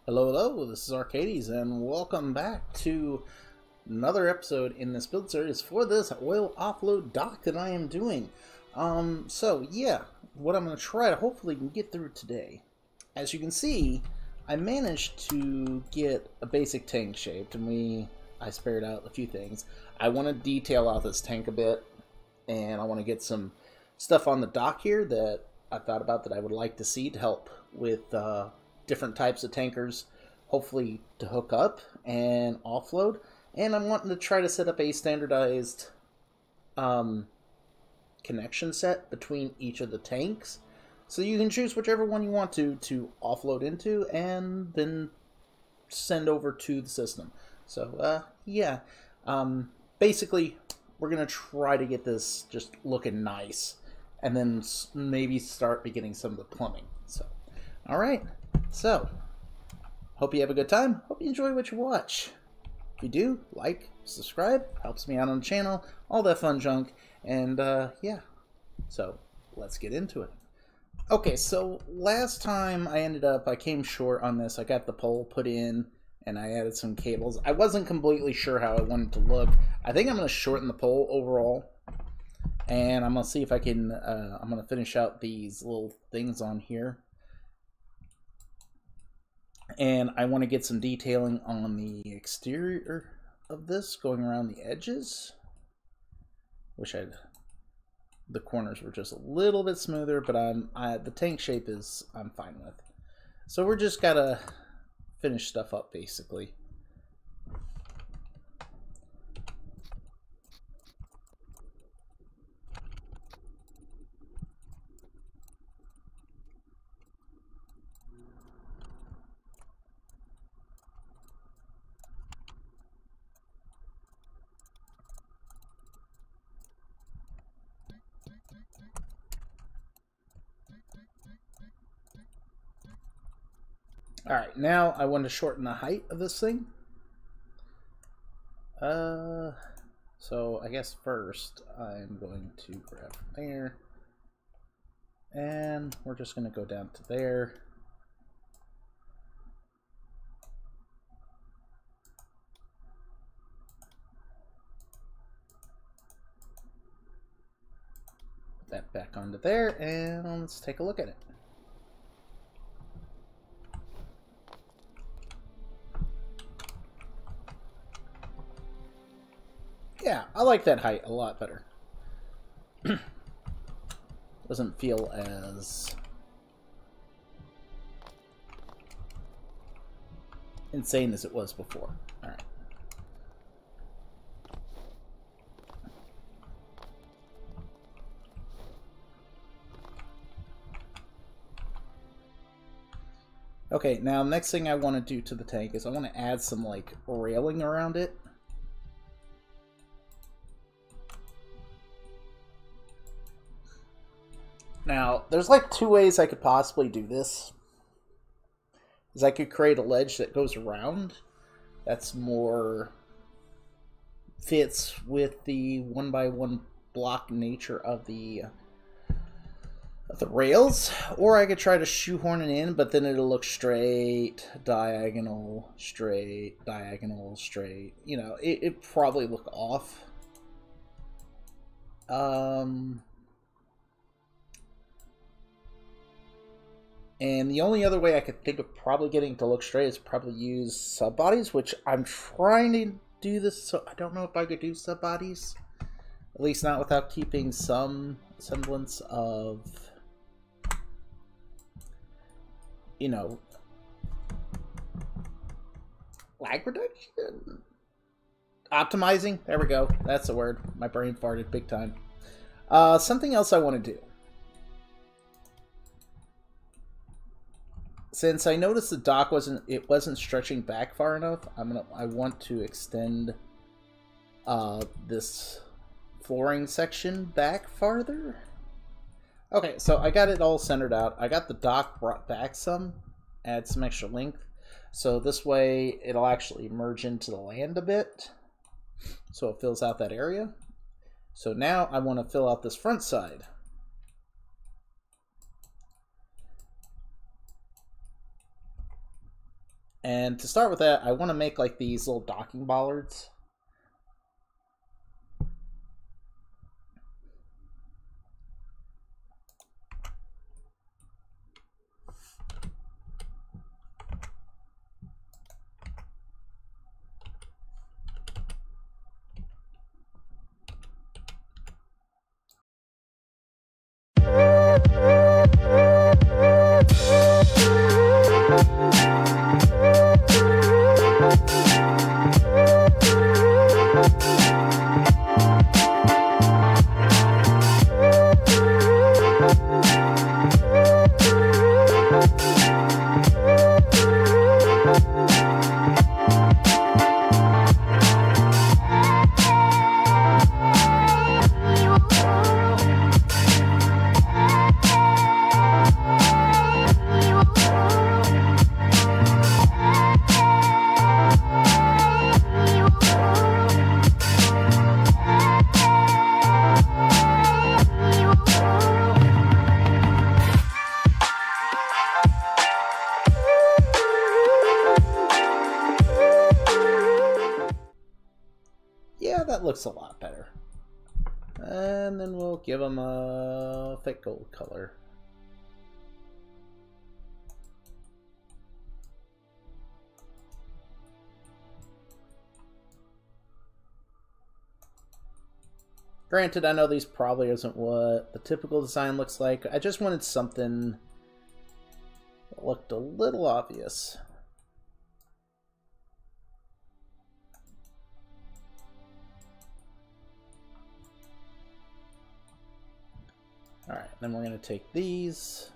Hello, hello, this is Arcades, and welcome back to another episode in this build series for this oil offload dock that I am doing. So yeah, what I'm going to try to hopefully get through today. As you can see, I managed to get a basic tank shaped, and I spared out a few things. I want to detail out this tank a bit, and I want to get some stuff on the dock here that I thought about that I would like to see to help with different types of tankers, hopefully to hook up and offload. And I'm wanting to try to set up a standardized connection set between each of the tanks, so you can choose whichever one you want to offload into and then send over to the system. So yeah, basically we're gonna try to get this just looking nice, and then maybe start beginning some of the plumbing. So all right. So, hope you have a good time. Hope you enjoy what you watch. If you do, like, subscribe, helps me out on the channel, all that fun junk. And, yeah. So, let's get into it. Okay, so last time I came short on this. I got the pole put in, and I added some cables. I wasn't completely sure how I wanted to look. I think I'm going to shorten the pole overall. And I'm going to see if I can, I'm going to finish out these little things on here. And I want to get some detailing on the exterior of this, going around the edges. Wish the corners were just a little bit smoother, but the tank shape I'm fine with. So we're just gotta finish stuff up basically. Alright, now I want to shorten the height of this thing. So I guess first I'm going to grab from there. And we're just going to go down to there. Put that back onto there, and let's take a look at it. Yeah, I like that height a lot better. Doesn't feel as insane as it was before. All right. Okay, now next thing I want to do to the tank is I want to add some like railing around it. Now, there's like two ways I could possibly do this. Is I could create a ledge that goes around. That's more fits with the 1x1 block nature of the rails, or I could try to shoehorn it in, but then it'll look straight, diagonal, straight, diagonal, straight. You know, it'd probably look off. And the only other way I could think of probably getting it to look straight is probably use sub bodies, which I'm trying to do this, so I don't know if I could do sub bodies. At least not without keeping some semblance of, you know, lag reduction? Optimizing? There we go. That's the word. My brain farted big time. Something else I want to do. Since I noticed the dock wasn't stretching back far enough, I want to extend this flooring section back farther. Okay, so I got it all centered out. I got the dock brought back some, add some extra length, so this way it'll actually merge into the land a bit, so it fills out that area. So now I want to fill out this front side. And to start with that, I want to make like these little docking bollards. Yeah, that looks a lot better. And then we'll give them a thick gold color. Granted, I know these probably isn't what the typical design looks like. I just wanted something that looked a little obvious. Alright, then we're going to take these.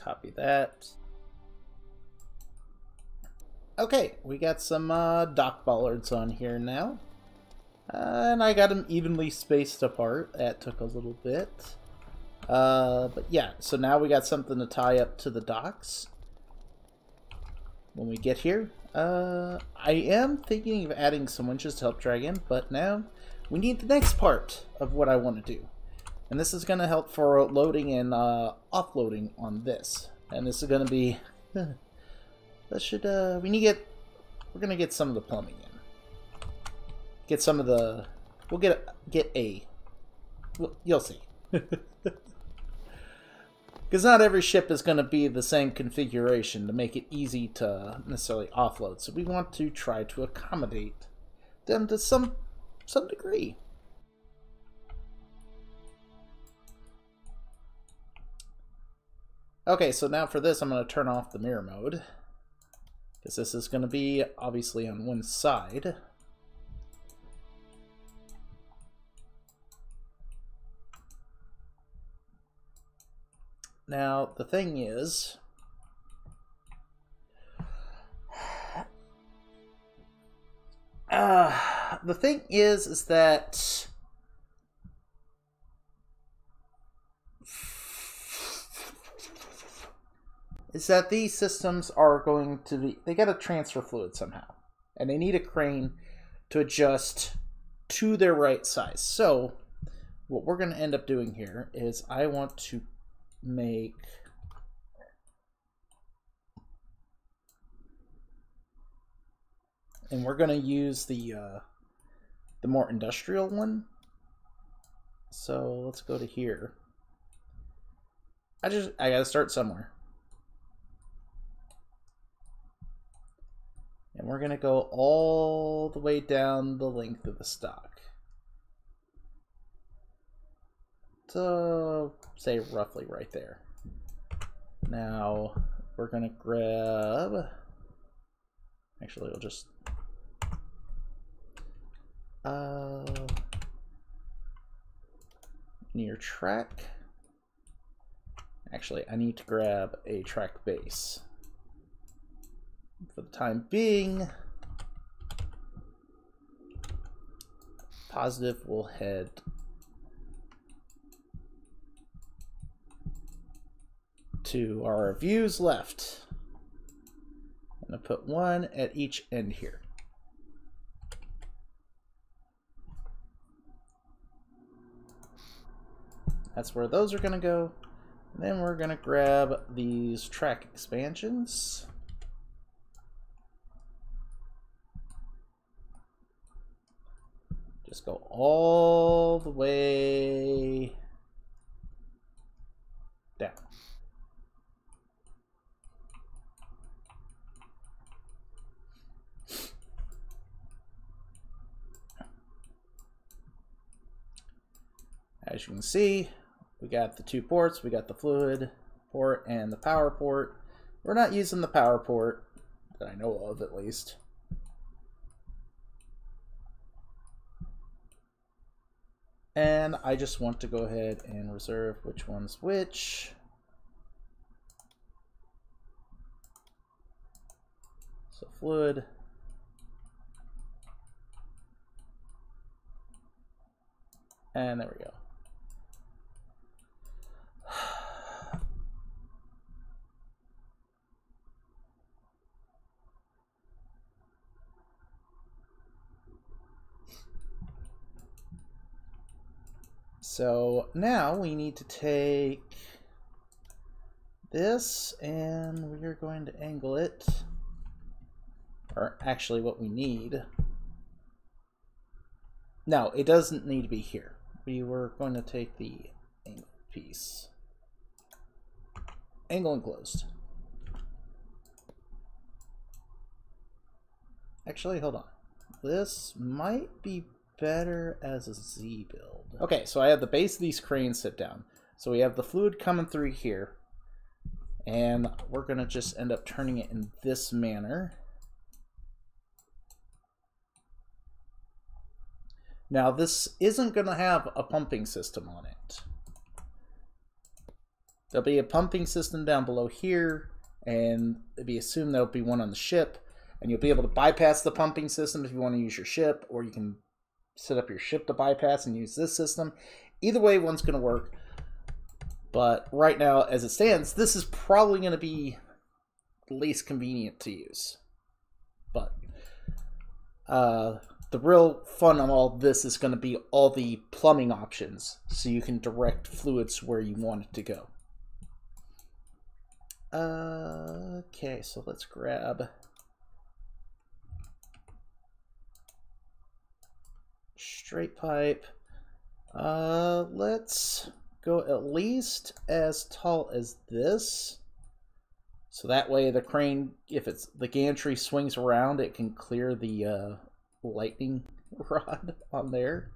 Copy that. Okay, we got some dock bollards on here now. And I got them evenly spaced apart. That took a little bit. But yeah, so now we got something to tie up to the docks when we get here. I am thinking of adding some winches to help drag in, but now we need the next part of what I want to do. And this is going to help for loading and offloading on this. And this is going to be... that should, we're going to get some of the plumbing in. Get some of the... We'll get a... Well, you'll see. Because not every ship is going to be the same configuration to make it easy to necessarily offload. So we want to try to accommodate them to some degree. Okay, so now for this I'm going to turn off the mirror mode. Because this is going to be obviously on one side. Now, the thing is, that these systems are going to be, they got to transfer fluid somehow, and they need a crane to adjust to their right size. So what we're going to end up doing here is I want to make and we're going to use the more industrial one. So let's go to here. I gotta start somewhere. And we're going to go all the way down the length of the stock. So, say roughly right there. Now, we're going to grab... Actually, we'll just... near track. Actually, I need to grab a track base. For the time being, positive will head to our views left. I'm going to put one at each end here. That's where those are going to go. And then we're going to grab these track expansions. Just go all the way down. As you can see, we got the two ports. We got the fluid port and the power port. We're not using the power port that I know of, at least. And I just want to go ahead and reserve which one's which. So fluid. And there we go. So now we need to take this and we are going to angle it, or actually what we need. No, it doesn't need to be here. We were going to take the angle piece. Angle enclosed. Actually, hold on. This might be better as a Z build. Okay, so I have the base of these cranes sit down. So we have the fluid coming through here. And we're going to just end up turning it in this manner. Now this isn't going to have a pumping system on it. There'll be a pumping system down below here, and it'll be assumed there'll be one on the ship, and you'll be able to bypass the pumping system if you want to use your ship, or you can set up your ship to bypass and use this system. Either way, one's going to work. But right now, as it stands, this is probably going to be the least convenient to use. But the real fun of all this is going to be all the plumbing options, so you can direct fluids where you want it to go. Okay, so let's grab straight pipe. Let's go at least as tall as this, so that way the crane, if it's the gantry swings around, it can clear the lightning rod on there.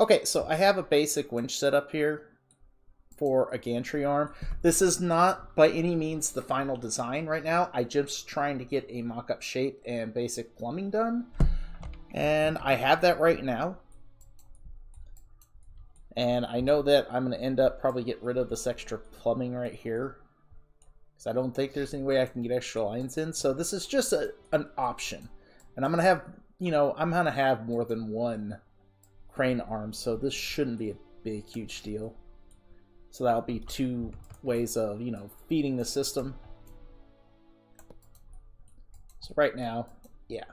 Okay, so I have a basic winch set up here for a gantry arm. This is not by any means the final design right now. I'm just trying to get a mock-up shape and basic plumbing done. And I have that right now. And I know that I'm going to end up probably get rid of this extra plumbing right here, because I don't think there's any way I can get extra lines in. So this is just an option. And I'm going to have, you know, I'm going to have more than one crane arm, so this shouldn't be a big, huge deal. So that'll be two ways of, you know, feeding the system. So right now, yeah.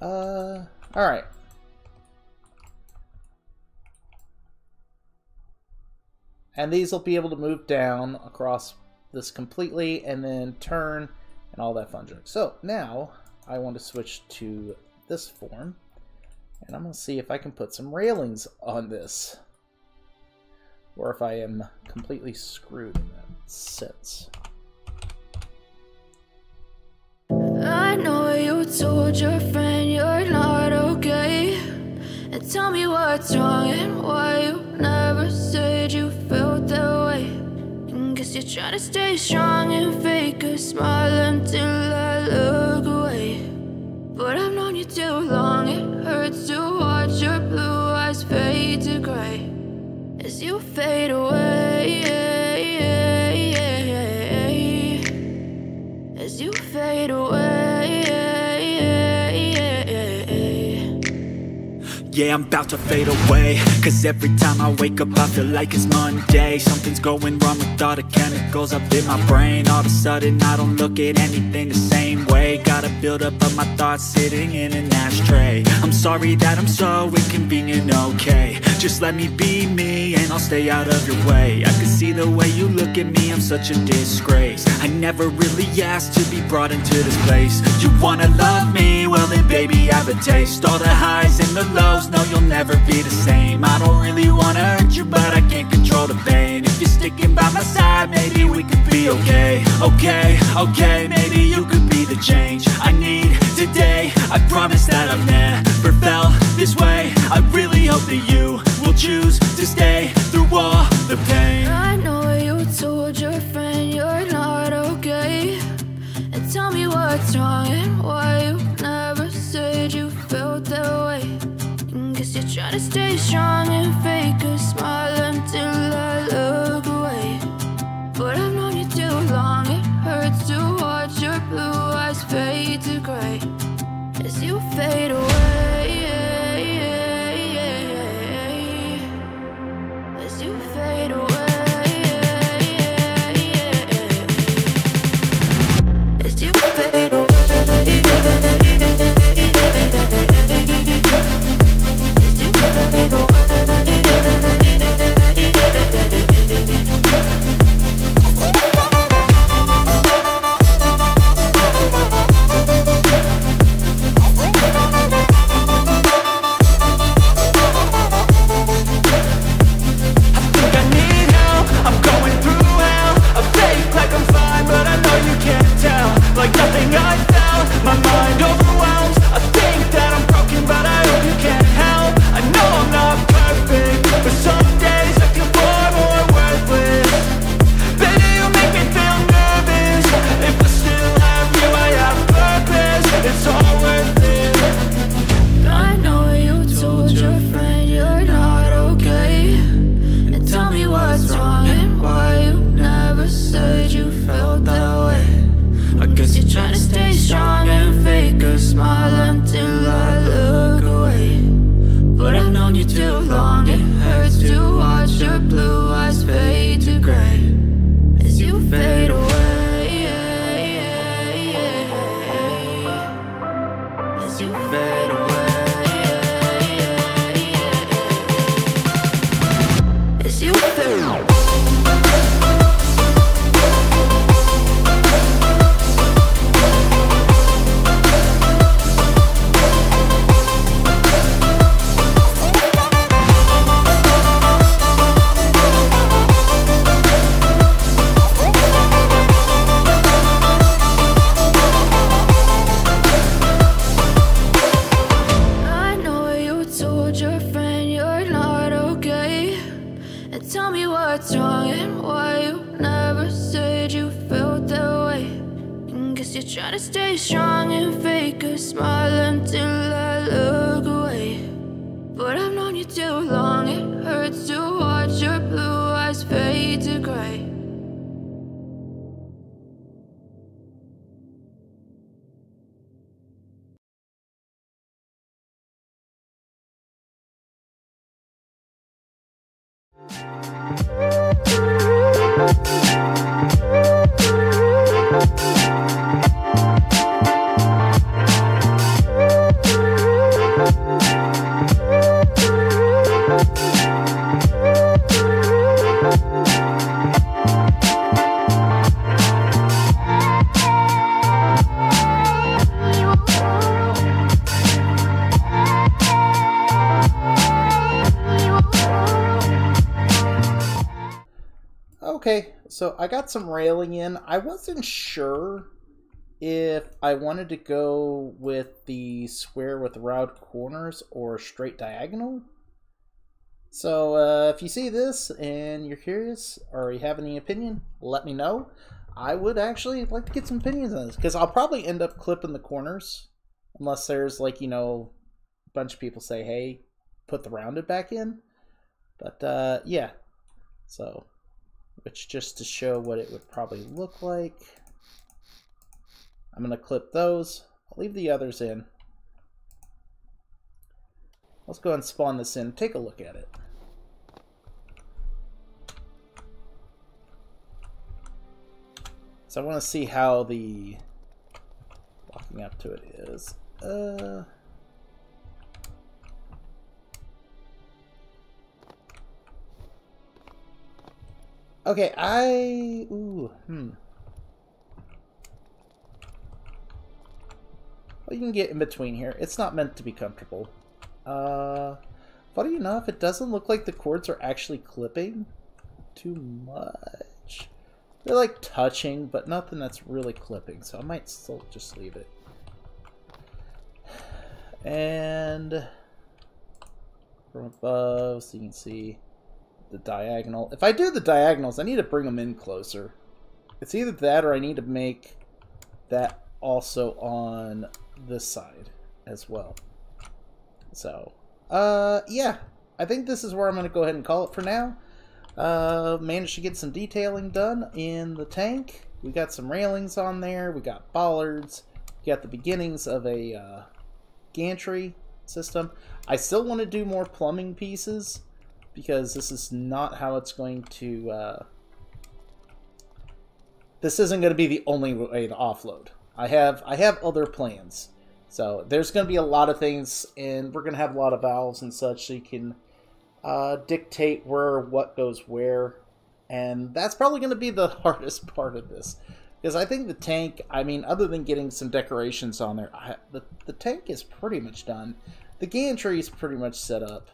Alright. And these will be able to move down across this completely and then turn and all that fun junk. So now I want to switch to this form. And I'm going to see if I can put some railings on this, or if I am completely screwed in that sense. I know you told your friend you're not okay, and tell me what's wrong and why you never said you felt that way. And guess you're trying to stay strong and fake a smile until I look away. But I've known you too long, it hurts to watch your blue eyes fade to gray as you fade away, as you fade away. Yeah, I'm about to fade away, cause every time I wake up I feel like it's Monday. Something's going wrong with all the chemicals up in my brain. All of a sudden I don't look at anything the same way. Got a buildup of my thoughts sitting in an ashtray. I'm sorry that I'm so inconvenient, okay. Just let me be me and I'll stay out of your way. I can see the way you look at me, I'm such a disgrace. I never really asked to be brought into this place. You wanna love me? Well then baby I have a taste. All the highs and the lows, no you'll never be the same. I don't really wanna hurt you but I can't control the pain. If you're sticking by my side maybe we could be okay. Okay, maybe you could be the change I need today. I promise that I've never felt this way. I really hope that you will choose to stay through all the pain. I know you told your friend you're not okay, and tell me what's wrong and why you never said you felt that way. And guess you're trying to stay strong and fake a smile until I look away. But I've known you too long, it hurts to watch your blue eyes fade to gray as you fade away, as you fade away, as you fade away. to stay strong and fake a smile until I look away. But I've known you too long, it hurts to watch your blue eyes fade to gray. Okay, so I got some railing in. I wasn't sure if I wanted to go with the square with round corners or straight diagonal. So if you see this and you're curious or you have any opinion, let me know. I would actually like to get some opinions on this because I'll probably end up clipping the corners unless there's, like, you know, a bunch of people say, hey, put the rounded back in. But yeah, so which just to show what it would probably look like. I'm going to clip those. I'll leave the others in. Let's go ahead and spawn this in. Take a look at it. So I want to see how the walking up to it is. Okay, well, you can get in between here. It's not meant to be comfortable. Funny enough, it doesn't look like the cords are actually clipping too much. They're like touching, but nothing that's really clipping, so I might still just leave it. And from above, so you can see the diagonal. If I do the diagonals, I need to bring them in closer. It's either that or I need to make that also on this side as well. So, yeah, I think this is where I'm going to go ahead and call it for now. Managed to get some detailing done in the tank. We got some railings on there. We got bollards. We got the beginnings of a gantry system. I still want to do more plumbing pieces because this is not how it's going to... this isn't going to be the only way to offload. I have other plans. So there's going to be a lot of things, and we're going to have a lot of valves and such, so you can dictate what goes where. And that's probably going to be the hardest part of this. Because I think the tank, I mean, other than getting some decorations on there, the tank is pretty much done. The gantry is pretty much set up.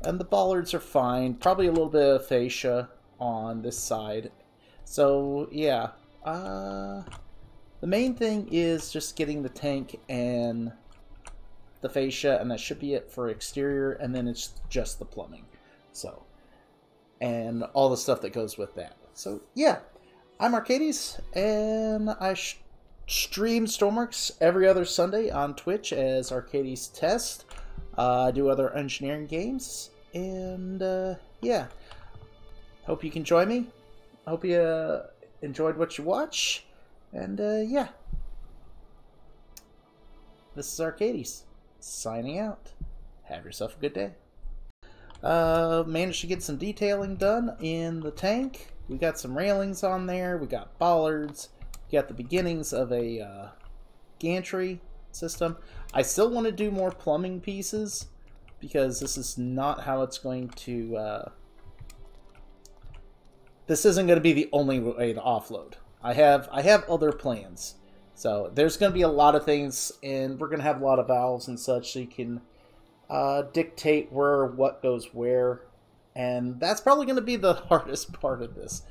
And the bollards are fine. Probably a little bit of fascia on this side. So, yeah. The main thing is just getting the tank and the fascia, and that should be it for exterior, and then it's just the plumbing. So, and all the stuff that goes with that. So, yeah. I'm Arcades, and I stream Stormworks every other Sunday on Twitch as Arcades Test. I do other engineering games, and yeah. Hope you can join me. Hope you enjoyed what you watch, and yeah. This is Arcades, signing out. Have yourself a good day. Managed to get some detailing done in the tank. We got some railings on there. We got bollards. We got the beginnings of a gantry system. I still want to do more plumbing pieces because this is not how it's going to... this isn't going to be the only way to offload. I have other plans. So there's going to be a lot of things, and we're going to have a lot of valves and such, so you can dictate what goes where. And that's probably going to be the hardest part of this.